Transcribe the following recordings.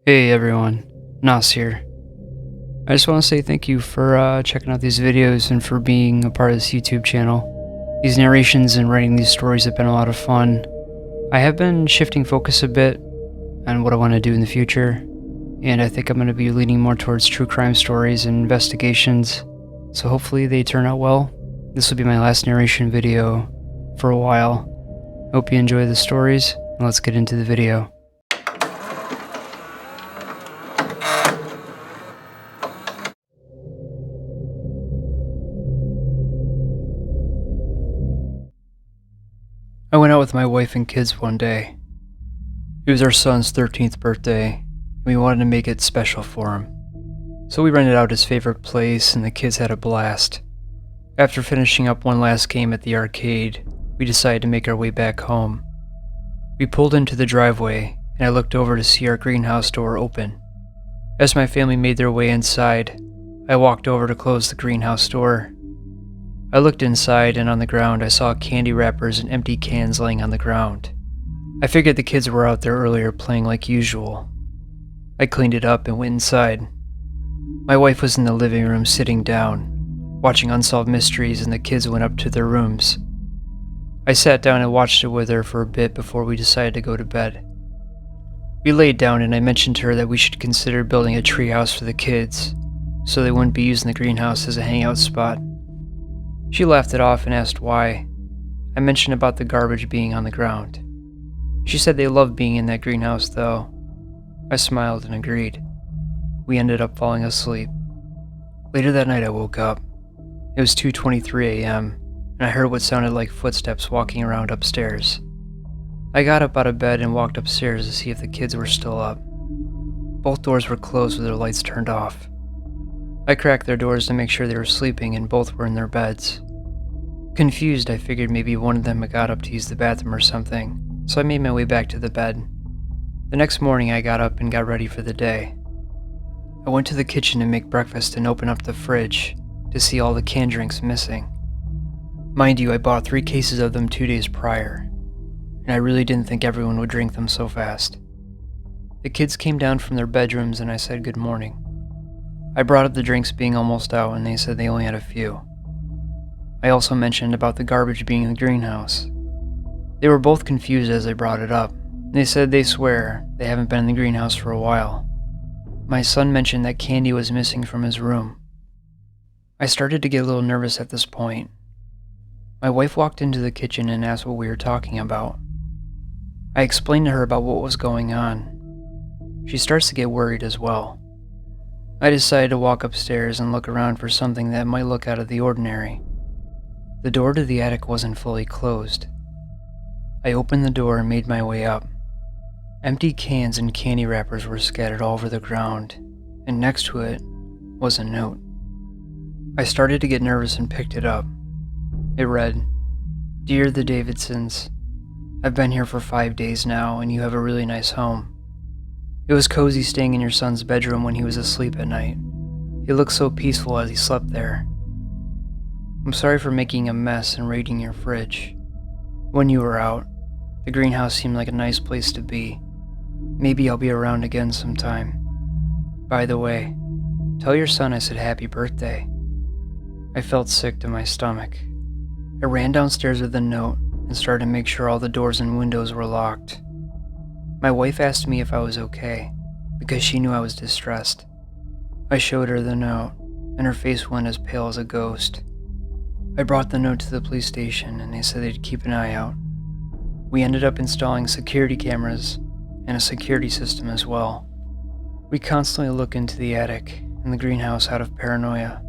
Hey everyone, Nas here. I just want to say thank you for checking out these videos and for being a part of this YouTube channel. These narrations and writing these stories have been a lot of fun. I have been shifting focus a bit on what I want to do in the future, and I think I'm going to be leaning more towards true crime stories and investigations, so hopefully they turn out well. This will be my last narration video for a while. Hope you enjoy the stories, and let's get into the video. I went out with my wife and kids one day. It was our son's 13th birthday, and we wanted to make it special for him. So we rented out his favorite place, and the kids had a blast. After finishing up one last game at the arcade, we decided to make our way back home. We pulled into the driveway, and I looked over to see our greenhouse door open. As my family made their way inside, I walked over to close the greenhouse door. I looked inside, and on the ground I saw candy wrappers and empty cans laying on the ground. I figured the kids were out there earlier playing like usual. I cleaned it up and went inside. My wife was in the living room sitting down, watching Unsolved Mysteries, and the kids went up to their rooms. I sat down and watched it with her for a bit before we decided to go to bed. We laid down and I mentioned to her that we should consider building a treehouse for the kids, so they wouldn't be using the greenhouse as a hangout spot. She laughed it off and asked why. I mentioned about the garbage being on the ground. She said they loved being in that greenhouse though. I smiled and agreed. We ended up falling asleep. Later that night I woke up. It was 2:23 a.m. and I heard what sounded like footsteps walking around upstairs. I got up out of bed and walked upstairs to see if the kids were still up. Both doors were closed with their lights turned off. I cracked their doors to make sure they were sleeping and both were in their beds. Confused, I figured maybe one of them had got up to use the bathroom or something, so I made my way back to the bed. The next morning I got up and got ready for the day. I went to the kitchen to make breakfast and open up the fridge to see all the canned drinks missing. Mind you, I bought 3 cases of them 2 days prior, and I really didn't think everyone would drink them so fast. The kids came down from their bedrooms and I said good morning. I brought up the drinks being almost out and they said they only had a few. I also mentioned about the garbage being in the greenhouse. They were both confused as I brought it up. They said they swear they haven't been in the greenhouse for a while. My son mentioned that candy was missing from his room. I started to get a little nervous at this point. My wife walked into the kitchen and asked what we were talking about. I explained to her about what was going on. She starts to get worried as well. I decided to walk upstairs and look around for something that might look out of the ordinary. The door to the attic wasn't fully closed. I opened the door and made my way up. Empty cans and candy wrappers were scattered all over the ground, and next to it was a note. I started to get nervous and picked it up. It read, "Dear the Davidsons, I've been here for 5 days now and you have a really nice home. It was cozy staying in your son's bedroom when he was asleep at night. He looked so peaceful as he slept there. I'm sorry for making a mess and raiding your fridge. When you were out, the greenhouse seemed like a nice place to be. Maybe I'll be around again sometime. By the way, tell your son I said happy birthday." I felt sick to my stomach. I ran downstairs with the note and started to make sure all the doors and windows were locked. My wife asked me if I was okay, because she knew I was distressed. I showed her the note, and her face went as pale as a ghost. I brought the note to the police station, and they said they'd keep an eye out. We ended up installing security cameras and a security system as well. We constantly look into the attic and the greenhouse out of paranoia.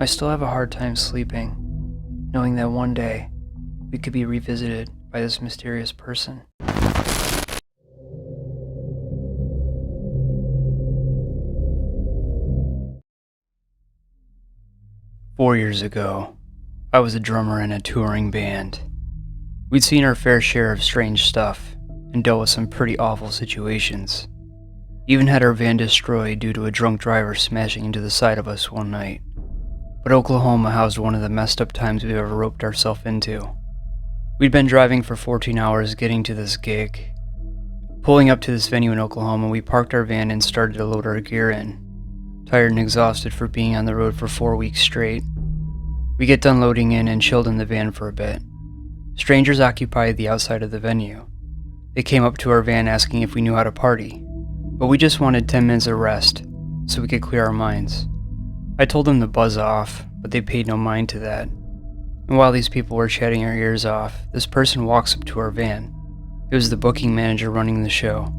I still have a hard time sleeping, knowing that one day we could be revisited by this mysterious person. 4 years ago, I was a drummer in a touring band. We'd seen our fair share of strange stuff and dealt with some pretty awful situations. Even had our van destroyed due to a drunk driver smashing into the side of us one night. But Oklahoma housed one of the messed up times we've ever roped ourselves into. We'd been driving for 14 hours getting to this gig. Pulling up to this venue in Oklahoma, we parked our van and started to load our gear in. Tired and exhausted for being on the road for 4 weeks straight. We get done loading in and chilled in the van for a bit. Strangers occupied the outside of the venue. They came up to our van asking if we knew how to party, but we just wanted 10 minutes of rest so we could clear our minds. I told them to buzz off, but they paid no mind to that. And while these people were chatting our ears off, this person walks up to our van. It was the booking manager running the show.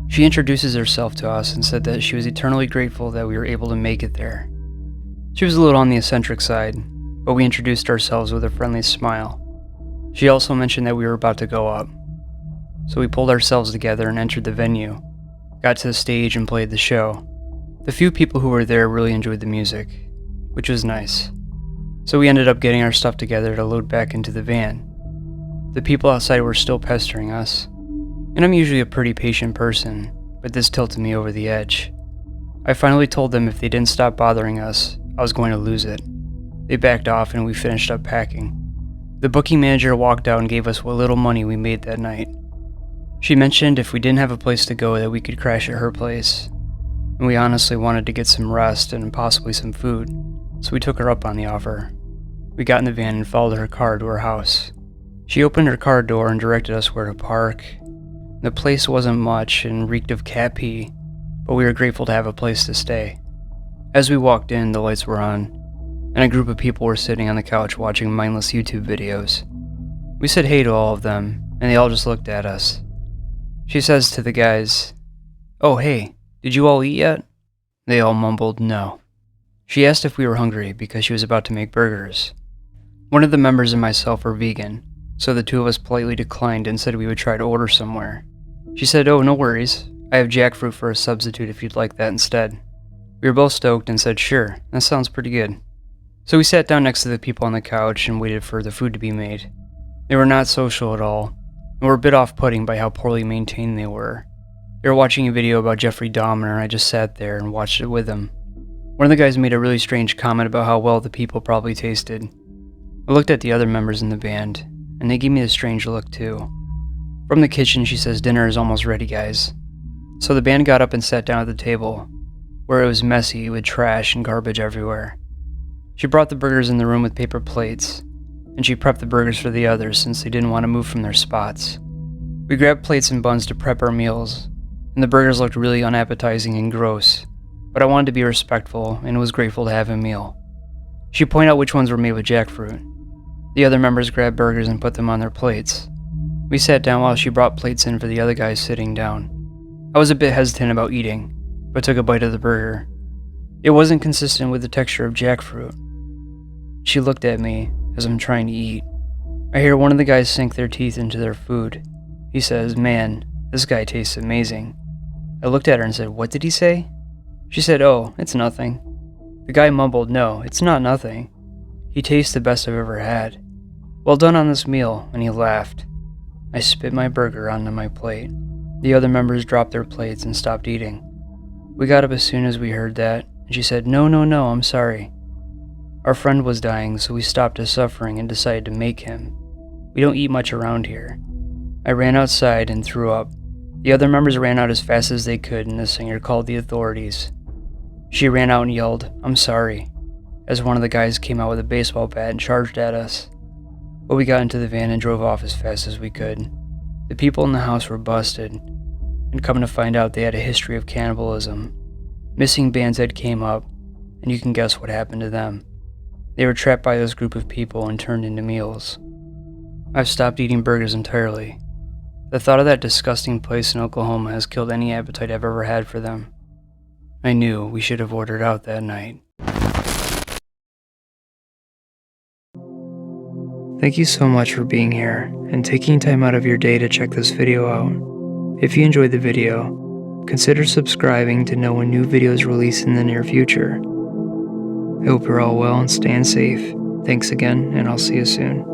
She introduces herself to us and said that she was eternally grateful that we were able to make it there. She was a little on the eccentric side, but we introduced ourselves with a friendly smile. She also mentioned that we were about to go up. So we pulled ourselves together and entered the venue, got to the stage and played the show. The few people who were there really enjoyed the music, which was nice. So we ended up getting our stuff together to load back into the van. The people outside were still pestering us, and I'm usually a pretty patient person, but this tilted me over the edge. I finally told them if they didn't stop bothering us, I was going to lose it. They backed off and we finished up packing. The booking manager walked out and gave us what little money we made that night. She mentioned if we didn't have a place to go that we could crash at her place, and we honestly wanted to get some rest and possibly some food, so we took her up on the offer. We got in the van and followed her car to her house. She opened her car door and directed us where to park. The place wasn't much and reeked of cat pee, but we were grateful to have a place to stay. As we walked in, the lights were on, and a group of people were sitting on the couch watching mindless YouTube videos. We said hey to all of them, and they all just looked at us. She says to the guys, "Oh hey, did you all eat yet?" They all mumbled no. She asked if we were hungry because she was about to make burgers. One of the members and myself were vegan, so the two of us politely declined and said we would try to order somewhere. She said, "Oh, no worries. I have jackfruit for a substitute if you'd like that instead." We were both stoked and said, "Sure, that sounds pretty good." So we sat down next to the people on the couch and waited for the food to be made. They were not social at all, and were a bit off-putting by how poorly maintained they were. They were watching a video about Jeffrey Dahmer, and I just sat there and watched it with them. One of the guys made a really strange comment about how well the people probably tasted. I looked at the other members in the band, and they gave me a strange look too. From the kitchen, she says, "Dinner is almost ready, guys." So the band got up and sat down at the table, where it was messy with trash and garbage everywhere. She brought the burgers in the room with paper plates, and she prepped the burgers for the others since they didn't want to move from their spots. We grabbed plates and buns to prep our meals, and the burgers looked really unappetizing and gross, but I wanted to be respectful and was grateful to have a meal. She pointed out which ones were made with jackfruit. The other members grabbed burgers and put them on their plates. We sat down while she brought plates in for the other guys sitting down. I was a bit hesitant about eating, but took a bite of the burger. It wasn't consistent with the texture of jackfruit. She looked at me as I'm trying to eat. I hear one of the guys sink their teeth into their food. He says, "Man, this guy tastes amazing." I looked at her and said, "What did he say?" She said, "Oh, it's nothing." The guy mumbled, "No, it's not nothing. He tastes the best I've ever had. Well done on this meal," and he laughed. I spit my burger onto my plate. The other members dropped their plates and stopped eating. We got up as soon as we heard that, and she said, No, I'm sorry." Our friend was dying, so we stopped his suffering and decided to make him. We don't eat much around here. I ran outside and threw up. The other members ran out as fast as they could, and the singer called the authorities. She ran out and yelled, "I'm sorry," as one of the guys came out with a baseball bat and charged at us. But we got into the van and drove off as fast as we could. The people in the house were busted, and come to find out they had a history of cannibalism. Missing band's head came up, and you can guess what happened to them. They were trapped by this group of people and turned into meals. I've stopped eating burgers entirely. The thought of that disgusting place in Oklahoma has killed any appetite I've ever had for them. I knew we should have ordered out that night. Thank you so much for being here and taking time out of your day to check this video out. If you enjoyed the video, consider subscribing to know when new videos release in the near future. I hope you're all well and staying safe. Thanks again, and I'll see you soon.